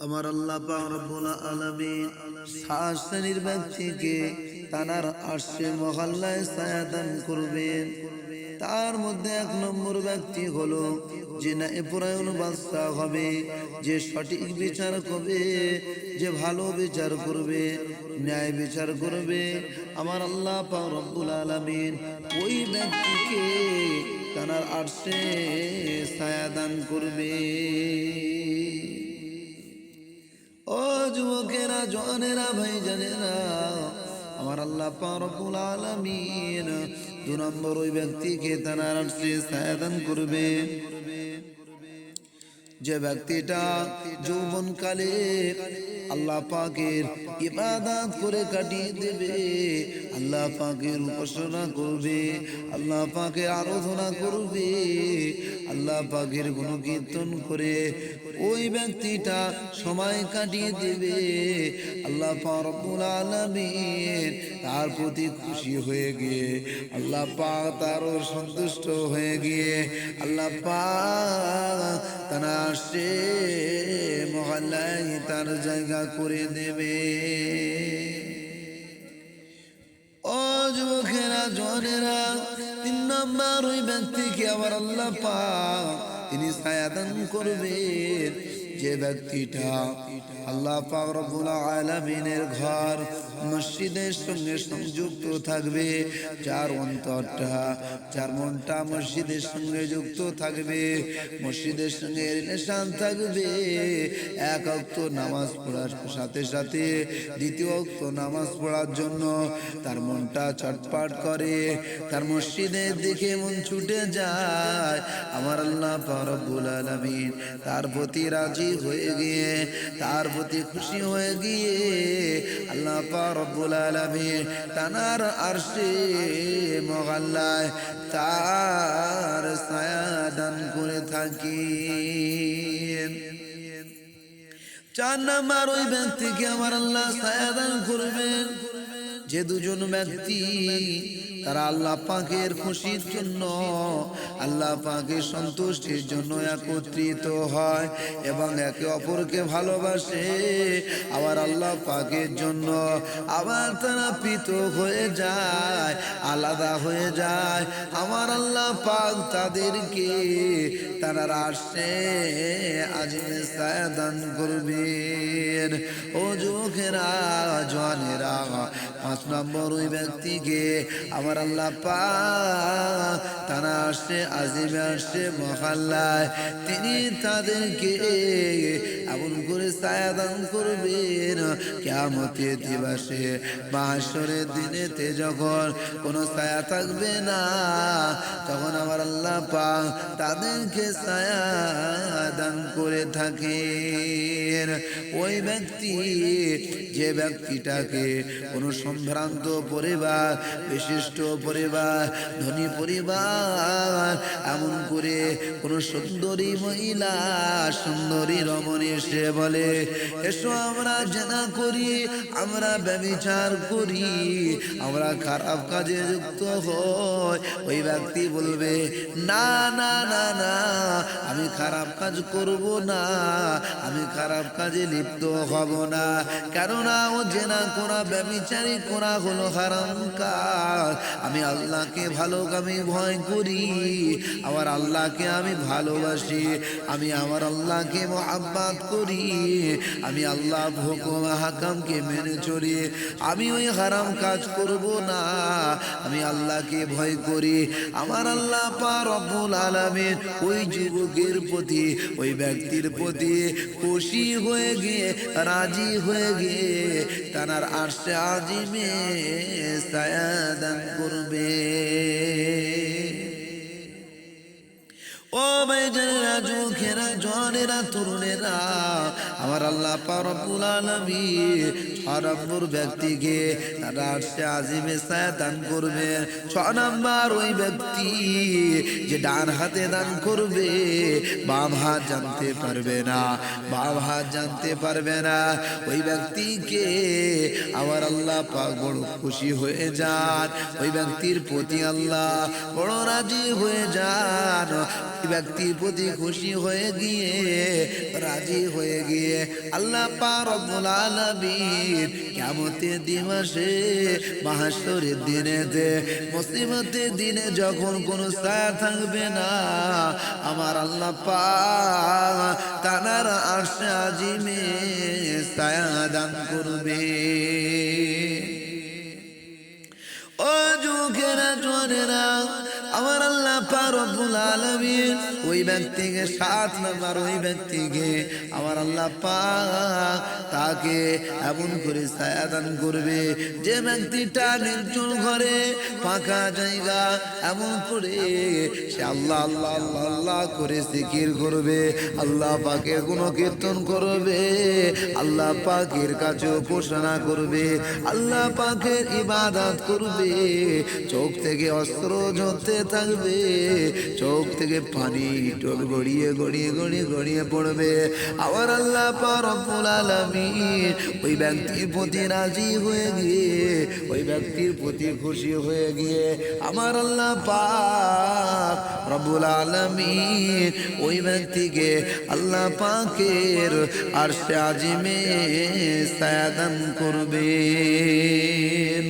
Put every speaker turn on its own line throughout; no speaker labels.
আমার আল্লাহ পাক রব্বুল আলামিন সাত শ্রেণীর ব্যক্তিকে তানার আরশে মহল্লায় ছায়া দান করবেন। তার মধ্যে এক নম্বর ব্যক্তি হলো যে ন্যায়পরায়ণ বাদশা হবে, যে সঠিক বিচার করবে, যে ভালো বিচার করবে, ন্যায় বিচার করবে। আমার আল্লাহ পাক রব্বুল আলামিন ওই ব্যক্তিকে তানার আরশে ছায়া দান করবে। ও যুবকেরা, জওয়ানেরা, ভাইজানেরা, আমার আল্লাহ পাক রব্বুল আলামিন দুই নম্বর ওই ব্যক্তিকে তানার আরশে ছায়া দান করবে। যে ব্যক্তিটা যৌবনকালে আল্লাহ পাকের ইবাদত করে কাটিয়ে দেবে, আল্লাহ পাকের উপাসনা করবে, আল্লাহ পাকের আরাধনা করবে, আল্লাহ পাকের গুণকীর্তন করে ওই ব্যক্তিটা সময় কাটিয়ে দেবে, আল্লাহ পাক রব্বুল আলামিন তার প্রতি খুশি হয়ে গিয়ে, আল্লাহ পাক তারও সন্তুষ্ট হয়ে গিয়ে, আল্লাহ পাক তারা আসে মহল্লায় তার জায়গা করে দেবে। ও যুবকেরা, জওয়ানেরা, তিন নম্বর ওই ব্যক্তিকে আবার আল্লাহ পাক তিনি ছায়া দান করবেন। যে ব্যক্তিটা আল্লাহ পাক রব্বুল আলামিনের ঘর মসজিদের সঙ্গে সংযুক্ত থাকবে, যার অন্তরটা, যার মনটা মসজিদের সঙ্গে যুক্ত থাকবে, মসজিদের সঙ্গে রিলেশন থাকবে, এক ওয়াক্ত নামাজ পড়ার সাথে সাথে দ্বিতীয় ওয়াক্ত নামাজ পড়ার জন্য তার মনটা চটপট করে, তার মসজিদের দিকে মন ছুটে যায়। আমার আল্লাহ পাক রব্বুল আলামিন তার প্রতি রাজি হয়ে গিয়ে, তার প্রতি খুশি হয়ে গিয়ে, আল্লাহ পাক রব্বুল আলামিন তানার আরশে মহল্লায় তার ছায়া দান করে থাকেন। চার নাম্বার ওই ব্যক্তিকে আমার আল্লাহ ছায়া দান করবেন। যে দুজন ব্যক্তি তারা আল্লাহ পাকের খুশির জন্য, আল্লাহ পাকের সন্তুষ্টির জন্য একত্রিত হয় এবং একে অপরকে ভালোবাসে, আবার আল্লাহ পাকের জন্য আবার তারা পৃথক হয়ে যায়, আলাদা হয়ে যায়, আমার আল্লাহ পাক তাদেরকে তারা আরশে আজিমে ছায়া দান করবেন। ও যুবকেরা, জওয়ানেরা, পাঁচ নম্বর ওই ব্যক্তিকে আমার আল্লাহ পাক তারা আরশে আজিমে আরশে মহল্লায় তিনি তাদেরকে এমন করে ছায়া দান করবেন, কিয়ামতের দিবসে মাহশরের দিনেতে যখন কোনো ছায়া থাকবে না, তখন আমার আল্লাহ পাক তাদেরকে ছায়া দান করে থাকেন। ওই ব্যক্তি, যে ব্যক্তিটাকে কোনো সম্ভ্রান্ত পরিবার, বিশিষ্ট পরিবার, ধনী পরিবার এমন করে কোনো সুন্দরী মহিলা, সুন্দরী রমণী এসে বলে, এসো আমরা জেনা করি, আমরা ব্যভিচার করি, আমরা খারাপ কাজে যুক্ত হই, ওই ব্যক্তি বলবে, না না না না, আমি খারাপ কাজ করব না, আমি খারাপ কাজে লিপ্ত হব না, কেননা ও জেনা করা, ব্যভিচারী করা হলো হারাম কাজ। আমি আল্লাহকে আমি ভয় করি, আমার আল্লাহকে আমি ভালোবাসি, আমি আমার আল্লাহকে মুহাব্বত করি, আমি আল্লাহ হুকুম হাকামকে মেনে চলি, আমি ওই হারাম কাজ করব না, আমি আল্লাহকে ভয় করি। আমার আল্লাহ পাক রব্বুল আলামিন ওই যুবকের প্রতি, ওই ব্যক্তির প্রতি খুশি হয়ে গিয়ে, রাজি হয়ে গিয়ে তার আরশে আজিমে ছায়া দান করবে। ও ভাইজানেরা, যুবকেরা, জওয়ানেরা, তরুণেরা, আমার আল্লাহ পাক রব্বুল আলামিন ছয় নম্বর ব্যক্তিকে তারা আরশে আজিমে ছায়া দান করবে। ছয় নম্বর ওই ব্যক্তি যে ডান হাতে দান করবে, বাম হাত জানতে পারবে না, বাম হাত জানতে পারবে না, ওই ব্যক্তিকে আমার আল্লাহ পাক বড় খুশি হয়ে যান, ওই ব্যক্তির প্রতি আল্লাহ বড় রাজি হয়ে যান। ব্যক্তির প্রতি খুশি হয়ে গিয়ে রাজি হয়ে গিয়ে আল্লাহ পাক রব্বুল আলামিন কিয়ামতের দিবসে মাহশরের দিনেতে মুসিবতের দিনে যখন কোনো ছায়া থাকবে না আমার আল্লাহ পাক তানার আরশে আজিমে ছায়া দান করবে। ও যুবকেরা জওয়ানেরা আমার আল্লাহ পাক রব্বুল আলামিন ওই ব্যক্তিকে 7 নাম্বার ওই ব্যক্তিকে আমার আল্লাহ পাক তাকে এমন করে ছায়া দান করবে যে ব্যক্তিটা নির্জন ঘরে ফাঁকা জায়গা এমন করে সে আল্লাহ আল্লাহ আল্লাহ আল্লাহ করে জিকির করবে, আল্লাহ পাকের গুণকীর্তন করবে, আল্লাহ পাকের কাছে উপাসনা করবে, আল্লাহ পাকের ইবাদত করবে। চোখ থেকে অস্ত্র ঝরতে থাকবে, চোখ থেকে পানি টোপ গড়িয়ে গড়িয়ে গড়িয়ে গড়িয়ে পড়বে। আবার আল্লাহ পাক রব্বুল আলামিন ওই ব্যক্তির প্রতি রাজি হয়ে গিয়ে ওই ব্যক্তির প্রতি খুশি হয়ে গিয়ে আমার আল্লাহ পাক রব্বুল আলামিন ওই ব্যক্তিকে আল্লাহ পাকের আরশে আজিমে ছায়া দান করবেন।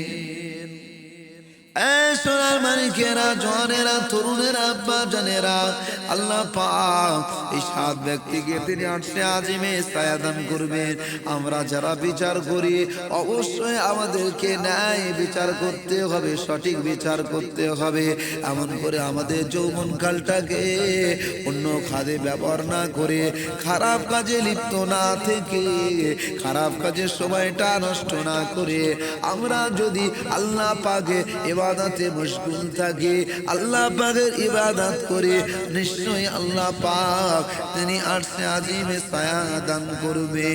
সোনার মানিকেরা জওয়ানেরা তরুণেরা আব্বা জানেরা আল্লাহ পাক এই 7 ব্যক্তিকে তিনি আরশে আজিমে ছায়া দান করবেন। আমরা যারা বিচার করি অবশ্যই আমাদেরকে ন্যায় বিচার করতে হবে, সঠিক বিচার করতে হবে। এমন করে আমাদের যৌবনকালটাকে অন্য কাজে ব্যবহার না করে খারাপ কাজে লিপ্ত না থেকে খারাপ কাজে সময়টা নষ্ট না করে আমরা যদি আল্লাহ পাকে ইবাদতে মশগুল থাকি, আল্লাহ পাকের ইবাদত করে নিশ্চয়ই আল্লাহ পাক তিনি আরশে আজিমে ছায়া দান করবে।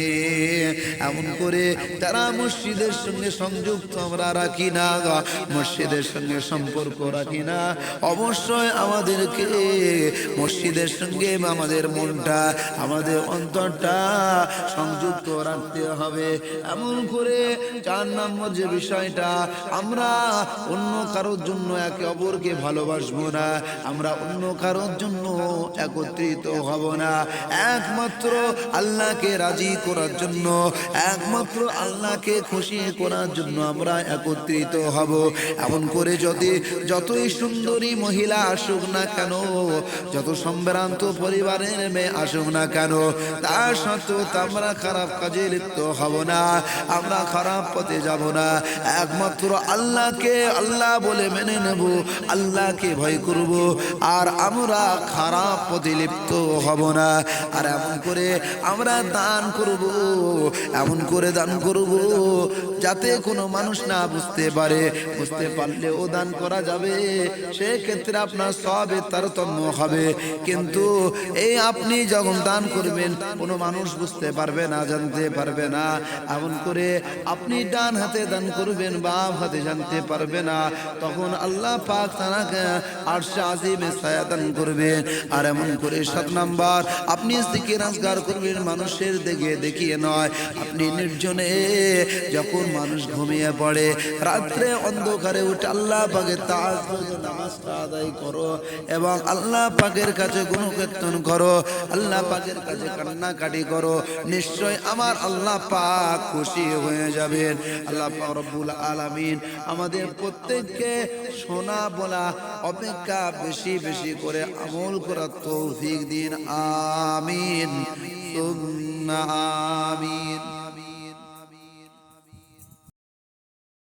এমন করে তারা মসজিদের সঙ্গে সংযুক্ত আমরা রাখি না, মসজিদের সঙ্গে সম্পর্ক রাখি না, অবশ্যই আমাদেরকে মসজিদের সঙ্গে আমাদের মনটা আমাদের অন্তরটা সংযুক্ত রাখতে হবে। এমন করে 4 নম্বর যে বিষয়টা আমরা অন্য কারোর জন্য একে অপরকে ভালোবাসবো না, আমরা অন্য কারোর জন্য একত্রিত হব না, একমাত্র আল্লাহকে রাজি করার জন্য একমাত্র আল্লাহকে খুশি করার জন্য আমরা একত্রিত হব। এমন করে যতই সুন্দরী মহিলা আসুক না কেন, যত সম্ভ্রান্ত পরিবারের মেয়ে আসুক না কেন, তার সত্ত্বেও আমরা খারাপ কাজে লিপ্ত হব না, আমরা খারাপ পথে যাব না। একমাত্র আল্লাহকে আল্লাহ বলে মেনে নেব, আল্লাহকে ভয় করব, আর আমরা খারাপ পথে লিপ্ত হব না। আর এমন করে আমরা দান করব, এমন করে দান করব যাতে কোনো মানুষ না বুঝতে পারে, বুঝতে পারলেও দান করা যাবে, সেক্ষেত্রে আপনার সবে তারতম্য হবে। কিন্তু এই আপনি যখন দান করবেন কোনো মানুষ বুঝতে পারবে না, জানতে পারবে না। এমন করে আপনি ডান হাতে দান করবেন, বাম হাতে জানতে পারবে না, তখন আল্লাহ পাক তাকে আরশে আজিমে ছায়া দান করবেন। আর এমন করে 7 নাম্বার আপনি জিকির আজকার করবেন মানুষের দেখিয়ে নয়। আপনি নির্জনে যখন মানুষ ঘুমিয়ে পড়ে, রাত্রে অন্ধকারে উঠে আল্লাহ পাকের তাআজ্জুদ নামাজটা আদায় করো এবং আল্লাহ পাকের কাছে গুণকীর্তন করো, আল্লাহ পাকের কাছে কান্নাকাটি করো, নিশ্চয় আমার আল্লাহ পাক খুশি হয়ে যাবেন। আল্লাহ পাক রব্বুল আলামিন আমাদের প্রত্যেককে শোনা বলা অপেক্ষা বেশি বেশি করে আমল করার তৌফিক দিন। আমিন সুম্মা আমিন।